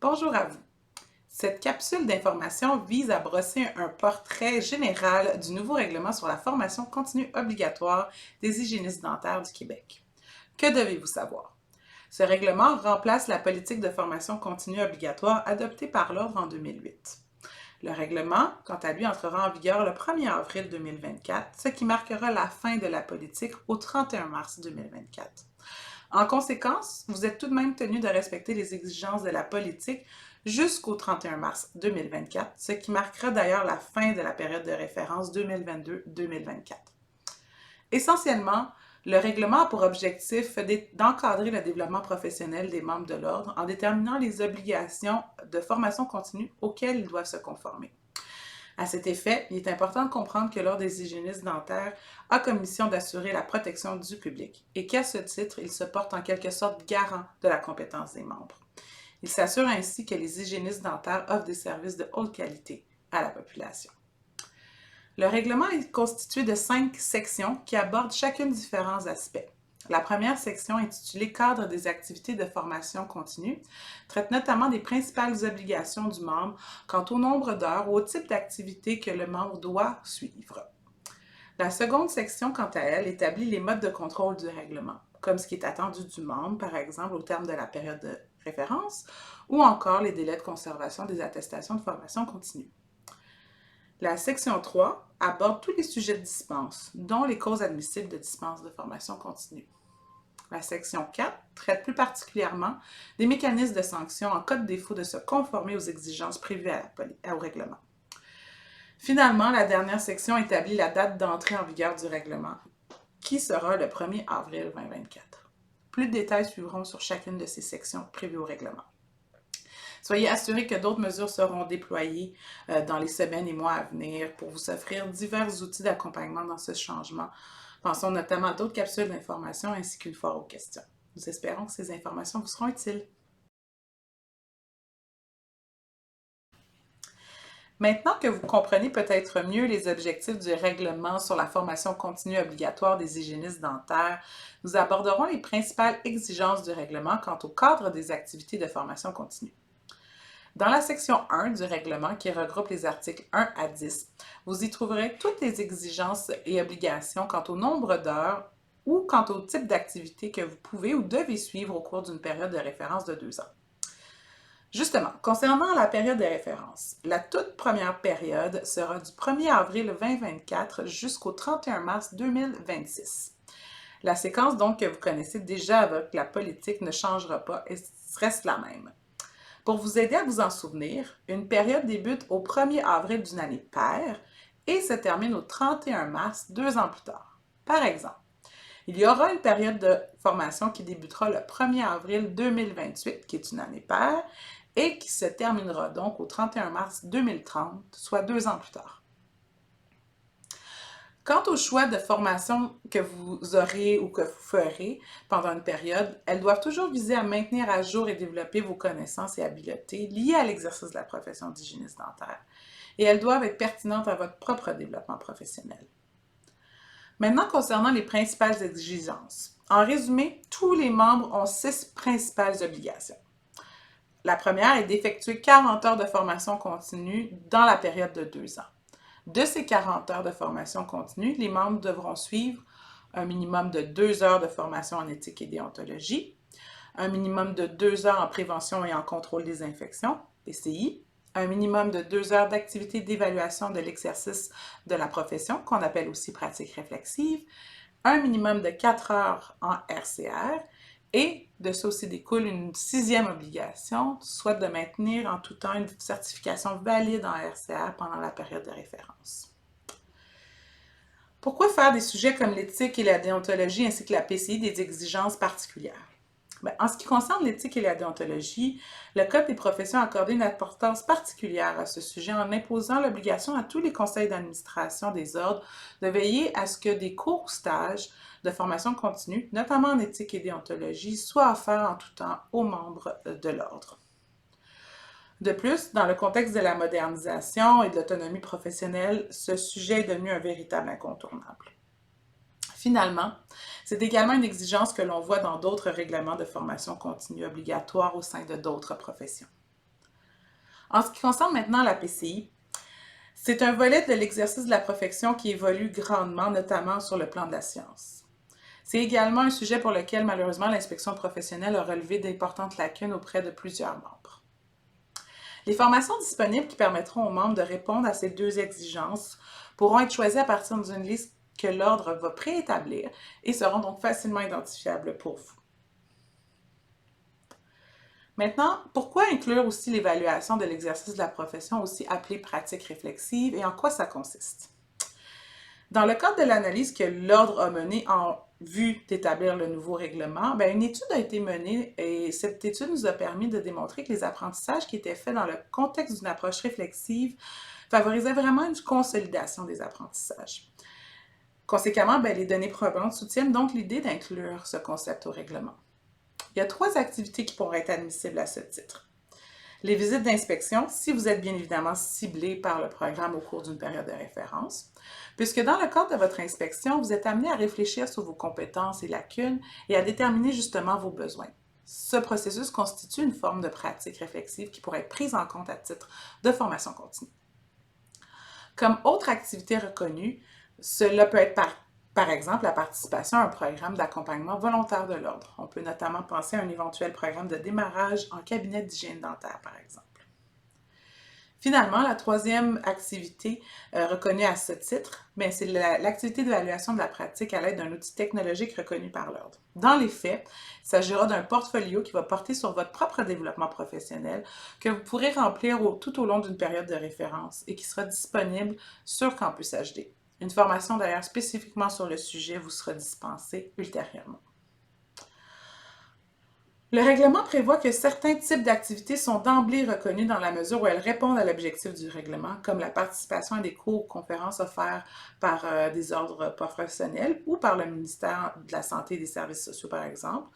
Bonjour à vous. Cette capsule d'information vise à brosser un portrait général du nouveau règlement sur la formation continue obligatoire des hygiénistes dentaires du Québec. Que devez-vous savoir? Ce règlement remplace la politique de formation continue obligatoire adoptée par l'Ordre en 2008. Le règlement, quant à lui, entrera en vigueur le 1er avril 2024, ce qui marquera la fin de la politique au 31 mars 2024. En conséquence, vous êtes tout de même tenu de respecter les exigences de la politique jusqu'au 31 mars 2024, ce qui marquera d'ailleurs la fin de la période de référence 2022-2024. Essentiellement, le règlement a pour objectif d'encadrer le développement professionnel des membres de l'Ordre en déterminant les obligations de formation continue auxquelles ils doivent se conformer. À cet effet, il est important de comprendre que l'Ordre des hygiénistes dentaires a comme mission d'assurer la protection du public et qu'à ce titre, il se porte en quelque sorte garant de la compétence des membres. Il s'assure ainsi que les hygiénistes dentaires offrent des services de haute qualité à la population. Le règlement est constitué de 5 sections qui abordent chacune différents aspects. La première section, intitulée Cadre des activités de formation continue, traite notamment des principales obligations du membre quant au nombre d'heures ou au type d'activité que le membre doit suivre. La seconde section, quant à elle, établit les modes de contrôle du règlement, comme ce qui est attendu du membre, par exemple au terme de la période de référence, ou encore les délais de conservation des attestations de formation continue. La section 3 aborde tous les sujets de dispense, dont les causes admissibles de dispense de formation continue. La section 4 traite plus particulièrement des mécanismes de sanction en cas de défaut de se conformer aux exigences prévues au règlement. Finalement, la dernière section établit la date d'entrée en vigueur du règlement, qui sera le 1er avril 2024. Plus de détails suivront sur chacune de ces sections prévues au règlement. Soyez assurés que d'autres mesures seront déployées dans les semaines et mois à venir pour vous offrir divers outils d'accompagnement dans ce changement. Pensons notamment à d'autres capsules d'information ainsi qu'une foire aux questions. Nous espérons que ces informations vous seront utiles. Maintenant que vous comprenez peut-être mieux les objectifs du règlement sur la formation continue obligatoire des hygiénistes dentaires, nous aborderons les principales exigences du règlement quant au cadre des activités de formation continue. Dans la section 1 du règlement qui regroupe les articles 1 à 10, vous y trouverez toutes les exigences et obligations quant au nombre d'heures ou quant au type d'activité que vous pouvez ou devez suivre au cours d'une période de référence de 2 ans. Justement, concernant la période de référence, la toute première période sera du 1er avril 2024 jusqu'au 31 mars 2026. La séquence donc que vous connaissez déjà avec la politique ne changera pas et reste la même. Pour vous aider à vous en souvenir, une période débute au 1er avril d'une année paire et se termine au 31 mars 2 ans plus tard. Par exemple, il y aura une période de formation qui débutera le 1er avril 2028, qui est une année paire, et qui se terminera donc au 31 mars 2030, soit 2 ans plus tard. Quant au choix de formation que vous aurez ou que vous ferez pendant une période, elles doivent toujours viser à maintenir à jour et développer vos connaissances et habiletés liées à l'exercice de la profession d'hygiéniste dentaire. Et elles doivent être pertinentes à votre propre développement professionnel. Maintenant, concernant les principales exigences. En résumé, tous les membres ont 6 principales obligations. La première est d'effectuer 40 heures de formation continue dans la période de 2 ans. De ces 40 heures de formation continue, les membres devront suivre un minimum de 2 heures de formation en éthique et déontologie, un minimum de 2 heures en prévention et en contrôle des infections, PCI, un minimum de 2 heures d'activité d'évaluation de l'exercice de la profession, qu'on appelle aussi pratique réflexive, un minimum de 4 heures en RCR, et de ça aussi découle une 6e obligation, soit de maintenir en tout temps une certification valide en RCR pendant la période de référence. Pourquoi faire des sujets comme l'éthique et la déontologie ainsi que la PCI des exigences particulières? En ce qui concerne l'éthique et la déontologie, le Code des professions a accordé une importance particulière à ce sujet en imposant l'obligation à tous les conseils d'administration des ordres de veiller à ce que des cours ou stages de formation continue, notamment en éthique et déontologie, soient offerts en tout temps aux membres de l'ordre. De plus, dans le contexte de la modernisation et de l'autonomie professionnelle, ce sujet est devenu un véritable incontournable. Finalement, c'est également une exigence que l'on voit dans d'autres règlements de formation continue obligatoire au sein de d'autres professions. En ce qui concerne maintenant la PCI, c'est un volet de l'exercice de la profession qui évolue grandement, notamment sur le plan de la science. C'est également un sujet pour lequel, malheureusement, l'inspection professionnelle a relevé d'importantes lacunes auprès de plusieurs membres. Les formations disponibles qui permettront aux membres de répondre à ces deux exigences pourront être choisies à partir d'une liste que l'Ordre va préétablir et seront donc facilement identifiables pour vous. Maintenant, pourquoi inclure aussi l'évaluation de l'exercice de la profession, aussi appelée pratique réflexive, et en quoi ça consiste? Dans le cadre de l'analyse que l'Ordre a menée en vue d'établir le nouveau règlement, une étude a été menée et cette étude nous a permis de démontrer que les apprentissages qui étaient faits dans le contexte d'une approche réflexive favorisaient vraiment une consolidation des apprentissages. Conséquemment, les données probantes soutiennent donc l'idée d'inclure ce concept au règlement. Il y a 3 activités qui pourraient être admissibles à ce titre. Les visites d'inspection, si vous êtes bien évidemment ciblé par le programme au cours d'une période de référence, puisque dans le cadre de votre inspection, vous êtes amené à réfléchir sur vos compétences et lacunes et à déterminer justement vos besoins. Ce processus constitue une forme de pratique réflexive qui pourrait être prise en compte à titre de formation continue. Comme autre activité reconnue, cela peut être par exemple la participation à un programme d'accompagnement volontaire de l'Ordre. On peut notamment penser à un éventuel programme de démarrage en cabinet d'hygiène dentaire, par exemple. Finalement, la troisième activité reconnue à ce titre, c'est l'activité d'évaluation de la pratique à l'aide d'un outil technologique reconnu par l'Ordre. Dans les faits, il s'agira d'un portfolio qui va porter sur votre propre développement professionnel que vous pourrez remplir tout au long d'une période de référence et qui sera disponible sur Campus HD. Une formation d'ailleurs spécifiquement sur le sujet vous sera dispensée ultérieurement. Le règlement prévoit que certains types d'activités sont d'emblée reconnus dans la mesure où elles répondent à l'objectif du règlement, comme la participation à des cours ou conférences offerts par des ordres professionnels ou par le ministère de la Santé et des Services sociaux, par exemple.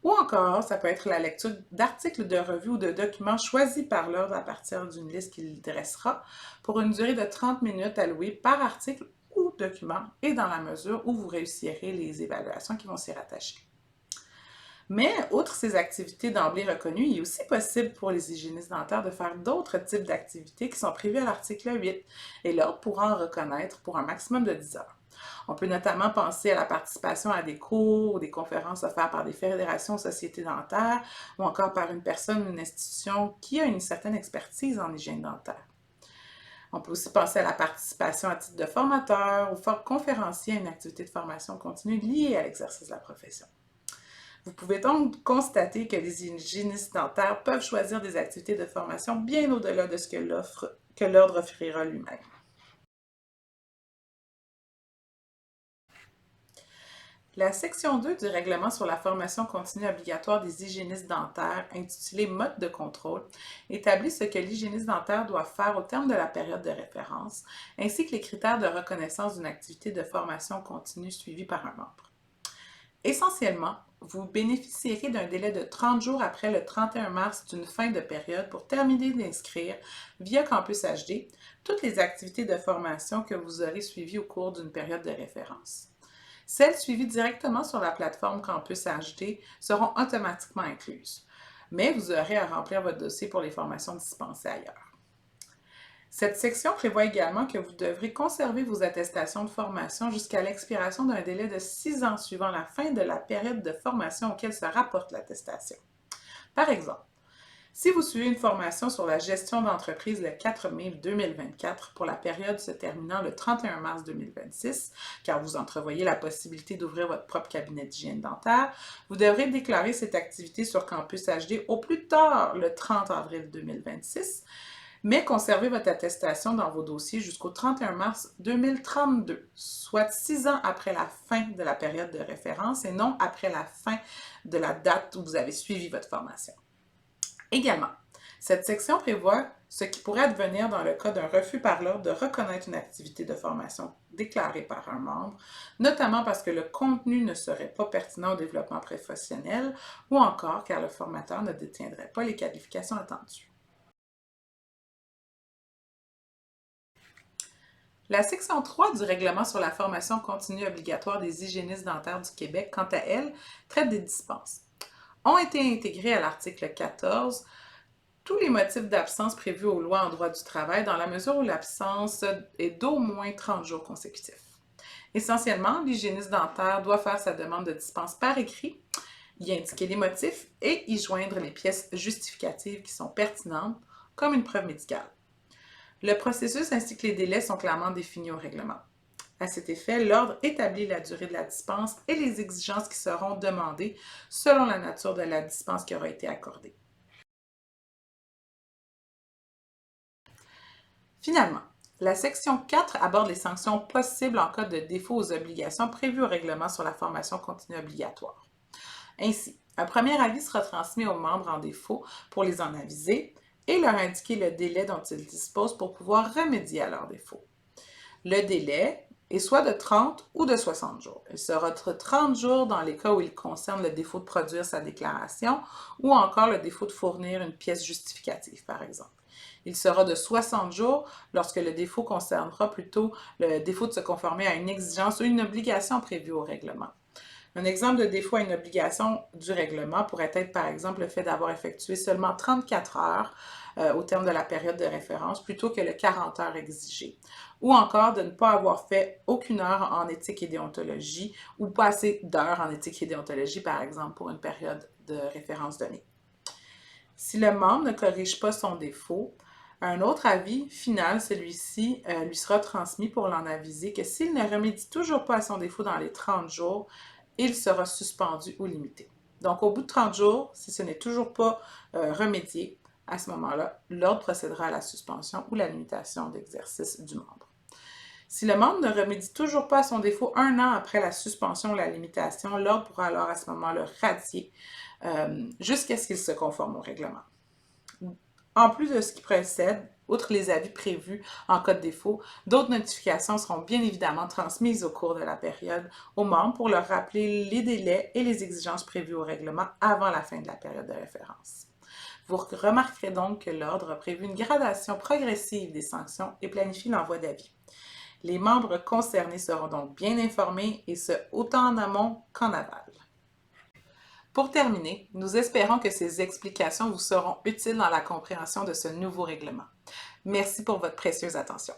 Ou encore, ça peut être la lecture d'articles de revues ou de documents choisis par l'ordre à partir d'une liste qu'il dressera pour une durée de 30 minutes allouée par article ou document et dans la mesure où vous réussirez les évaluations qui vont s'y rattacher. Mais, outre ces activités d'emblée reconnues, il est aussi possible pour les hygiénistes dentaires de faire d'autres types d'activités qui sont prévues à l'article 8 et l'Ordre pourra en reconnaître pour un maximum de 10 heures. On peut notamment penser à la participation à des cours ou des conférences offertes par des fédérations ou sociétés dentaires ou encore par une personne ou une institution qui a une certaine expertise en hygiène dentaire. On peut aussi penser à la participation à titre de formateur ou conférencier à une activité de formation continue liée à l'exercice de la profession. Vous pouvez donc constater que les hygiénistes dentaires peuvent choisir des activités de formation bien au-delà de ce que l'Ordre offrira lui-même. La section 2 du règlement sur la formation continue obligatoire des hygiénistes dentaires, intitulée Mode de contrôle, établit ce que l'hygiéniste dentaire doit faire au terme de la période de référence, ainsi que les critères de reconnaissance d'une activité de formation continue suivie par un membre. Essentiellement, vous bénéficierez d'un délai de 30 jours après le 31 mars d'une fin de période pour terminer d'inscrire via Campus HD toutes les activités de formation que vous aurez suivies au cours d'une période de référence. Celles suivies directement sur la plateforme Campus HD seront automatiquement incluses, mais vous aurez à remplir votre dossier pour les formations dispensées ailleurs. Cette section prévoit également que vous devrez conserver vos attestations de formation jusqu'à l'expiration d'un délai de 6 ans suivant la fin de la période de formation auquel se rapporte l'attestation. Par exemple, si vous suivez une formation sur la gestion d'entreprise le 4 mai 2024 pour la période se terminant le 31 mars 2026, car vous entrevoyez la possibilité d'ouvrir votre propre cabinet d'hygiène dentaire, vous devrez déclarer cette activité sur Campus HD au plus tard le 30 avril 2026, mais conservez votre attestation dans vos dossiers jusqu'au 31 mars 2032, soit 6 ans après la fin de la période de référence et non après la fin de la date où vous avez suivi votre formation. Également, cette section prévoit ce qui pourrait advenir dans le cas d'un refus par l'Ordre de reconnaître une activité de formation déclarée par un membre, notamment parce que le contenu ne serait pas pertinent au développement professionnel ou encore car le formateur ne détiendrait pas les qualifications attendues. La section 3 du règlement sur la formation continue obligatoire des hygiénistes dentaires du Québec, quant à elle, traite des dispenses. Ont été intégrées à l'article 14 tous les motifs d'absence prévus aux lois en droit du travail dans la mesure où l'absence est d'au moins 30 jours consécutifs. Essentiellement, l'hygiéniste dentaire doit faire sa demande de dispense par écrit, y indiquer les motifs et y joindre les pièces justificatives qui sont pertinentes, comme une preuve médicale. Le processus ainsi que les délais sont clairement définis au règlement. À cet effet, l'ordre établit la durée de la dispense et les exigences qui seront demandées selon la nature de la dispense qui aura été accordée. Finalement, la section 4 aborde les sanctions possibles en cas de défaut aux obligations prévues au règlement sur la formation continue obligatoire. Ainsi, un premier avis sera transmis aux membres en défaut pour les en aviser et leur indiquer le délai dont ils disposent pour pouvoir remédier à leurs défauts. Le délai est soit de 30 ou de 60 jours. Il sera de 30 jours dans les cas où il concerne le défaut de produire sa déclaration ou encore le défaut de fournir une pièce justificative, par exemple. Il sera de 60 jours lorsque le défaut concernera plutôt le défaut de se conformer à une exigence ou une obligation prévue au règlement. Un exemple de défaut à une obligation du règlement pourrait être par exemple le fait d'avoir effectué seulement 34 heures au terme de la période de référence plutôt que le 40 heures exigé, ou encore de ne pas avoir fait aucune heure en éthique et déontologie ou pas assez d'heures en éthique et déontologie par exemple pour une période de référence donnée. Si le membre ne corrige pas son défaut, un autre avis final, celui-ci, lui sera transmis pour l'en aviser que s'il ne remédie toujours pas à son défaut dans les 30 jours, il sera suspendu ou limité. Donc, au bout de 30 jours, si ce n'est toujours pas remédié, à ce moment-là, l'ordre procédera à la suspension ou la limitation d'exercice du membre. Si le membre ne remédie toujours pas à son défaut un an après la suspension ou la limitation, l'ordre pourra alors à ce moment-là radier jusqu'à ce qu'il se conforme au règlement. En plus de ce qui précède, outre les avis prévus en cas de défaut, d'autres notifications seront bien évidemment transmises au cours de la période aux membres pour leur rappeler les délais et les exigences prévues au règlement avant la fin de la période de référence. Vous remarquerez donc que l'ordre a prévu une gradation progressive des sanctions et planifie l'envoi d'avis. Les membres concernés seront donc bien informés et ce, autant en amont qu'en aval. Pour terminer, nous espérons que ces explications vous seront utiles dans la compréhension de ce nouveau règlement. Merci pour votre précieuse attention.